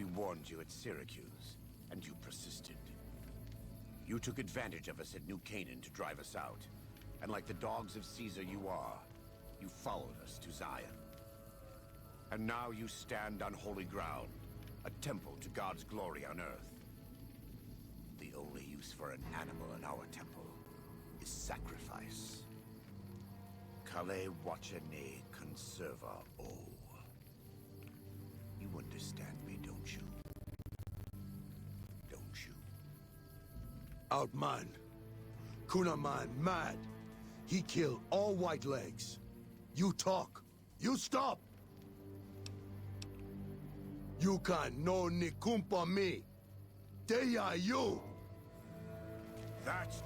We warned you at Syracuse, and you persisted. You took advantage of us at New Canaan to drive us out. And like the dogs of Caesar you are, you followed us to Zion. And now you stand on holy ground, a temple to God's glory on earth. The only use for an animal in our temple is sacrifice. Kale wachane conserva o. You understand me, don't you? Don't you? Outman. Kunaman mad. He killed all white legs. You talk. You stop. You can no nikumpa me. Deya you. That's...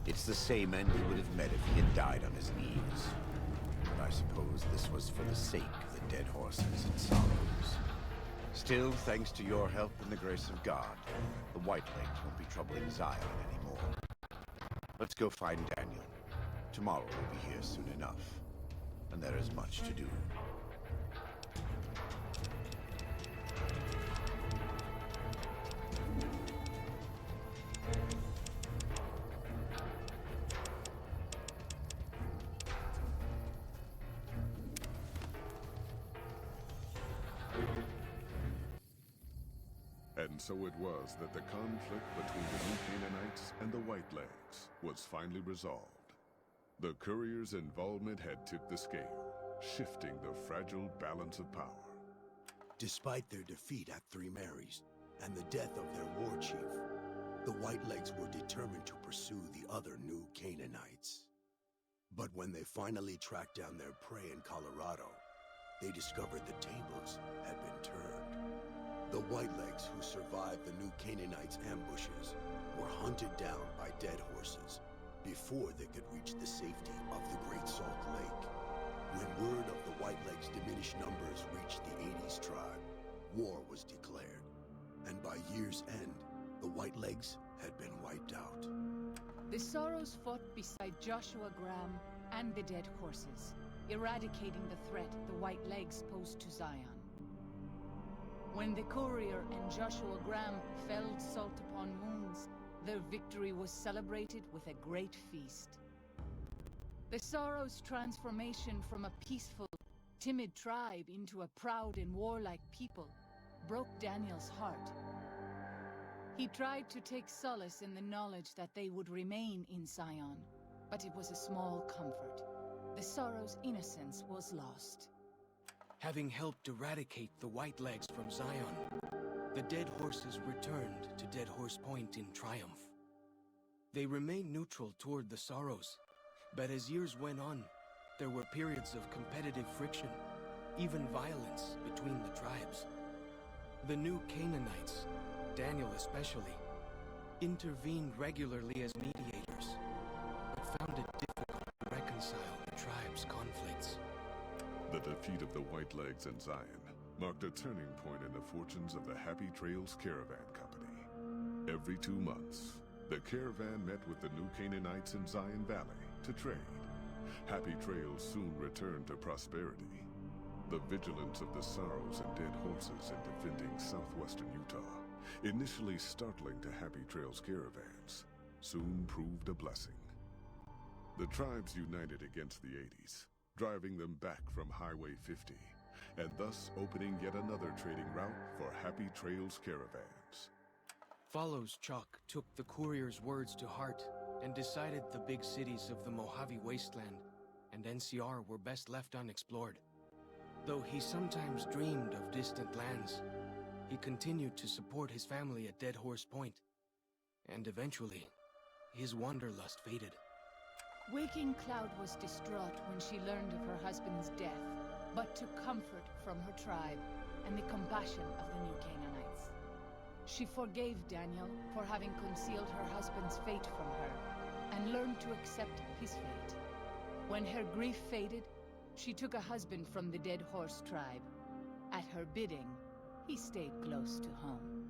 It's the same end he would have met if he had died on his knees. But I suppose this was for the sake of the dead horses and sorrows. Still, thanks to your help and the grace of God, the Whitelegs won't be troubling Zion anymore. Let's go find Daniel. Tomorrow we'll be here soon enough. And there is much to do. And so it was that the conflict between the New Canaanites and the Whitelegs was finally resolved. The courier's involvement had tipped the scale, shifting the fragile balance of power. Despite their defeat at Three Marys and the death of their war chief, the Whitelegs were determined to pursue the other New Canaanites. But when they finally tracked down their prey in Colorado, they discovered the tables had been turned. The Whitelegs who survived the New Canaanites' ambushes were hunted down by dead horses before they could reach the safety of the Great Salt Lake. When word of the Whitelegs' diminished numbers reached the 80s tribe, war was declared, and by year's end, the Whitelegs had been wiped out. The Sorrows fought beside Joshua Graham and the dead horses, eradicating the threat the Whitelegs posed to Zion. When the courier and Joshua Graham felled Salt upon Wounds, their victory was celebrated with a great feast. The Sorrows' transformation from a peaceful, timid tribe into a proud and warlike people broke Daniel's heart. He tried to take solace in the knowledge that they would remain in Zion, but it was a small comfort. The Sorrow's innocence was lost. Having helped eradicate the Whitelegs from Zion, the Dead Horses returned to Dead Horse Point in triumph. They remained neutral toward the Sorrows, but as years went on, there were periods of competitive friction, even violence between the tribes. The new Canaanites, Daniel especially, intervened regularly as mediators, but found it difficult to reconcile the tribe's conflicts. The defeat of the Whitelegs in Zion marked a turning point in the fortunes of the Happy Trails Caravan Company. Every 2 months, the caravan met with the new Canaanites in Zion Valley to trade. Happy Trails soon returned to prosperity. The vigilance of the Sorrows and Dead Horses in defending southwestern Utah, initially startling to Happy Trails caravans, soon proved a blessing. The tribes united against the 80s, driving them back from Highway 50, and thus opening yet another trading route for Happy Trails caravans. Follows Chuck took the courier's words to heart and decided the big cities of the Mojave Wasteland and NCR were best left unexplored. Though he sometimes dreamed of distant lands, he continued to support his family at Dead Horse Point. And eventually, his wanderlust faded. Waking Cloud was distraught when she learned of her husband's death, but took comfort from her tribe and the compassion of the new Canaanites. She forgave Daniel for having concealed her husband's fate from her, and learned to accept his fate. When her grief faded, she took a husband from the Dead Horse tribe. At her bidding, he stayed close to home.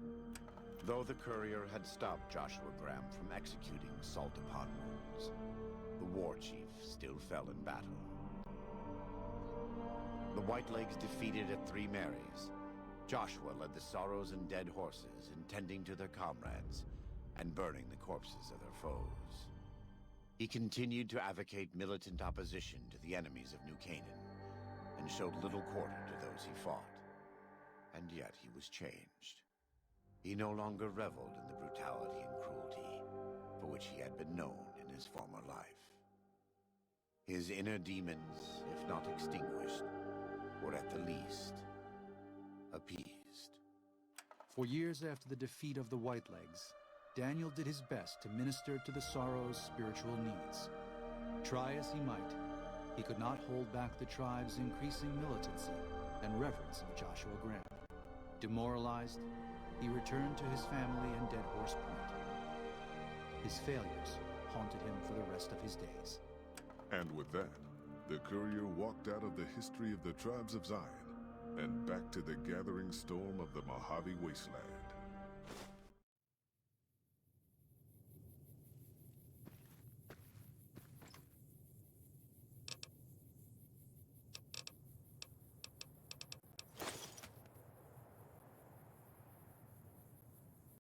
Though the courier had stopped Joshua Graham from executing Salt upon Wounds, the war chief still fell in battle. The Whitelegs defeated at Three Marys. Joshua led the Sorrows and Dead Horses in tending to their comrades and burning the corpses of their foes. He continued to advocate militant opposition to the enemies of New Canaan, and showed little quarter to those he fought. And yet he was changed. He no longer reveled in the brutality and cruelty for which he had been known in his former life. His inner demons, if not extinguished, were at the least appeased. For years after the defeat of the Whitelegs, Daniel did his best to minister to the Sorrow's spiritual needs. Try as he might, he could not hold back the tribe's increasing militancy and reverence of Joshua Graham. Demoralized, he returned to his family in Dead Horse Point. His failures haunted him for the rest of his days. And with that, the courier walked out of the history of the tribes of Zion and back to the gathering storm of the Mojave Wasteland.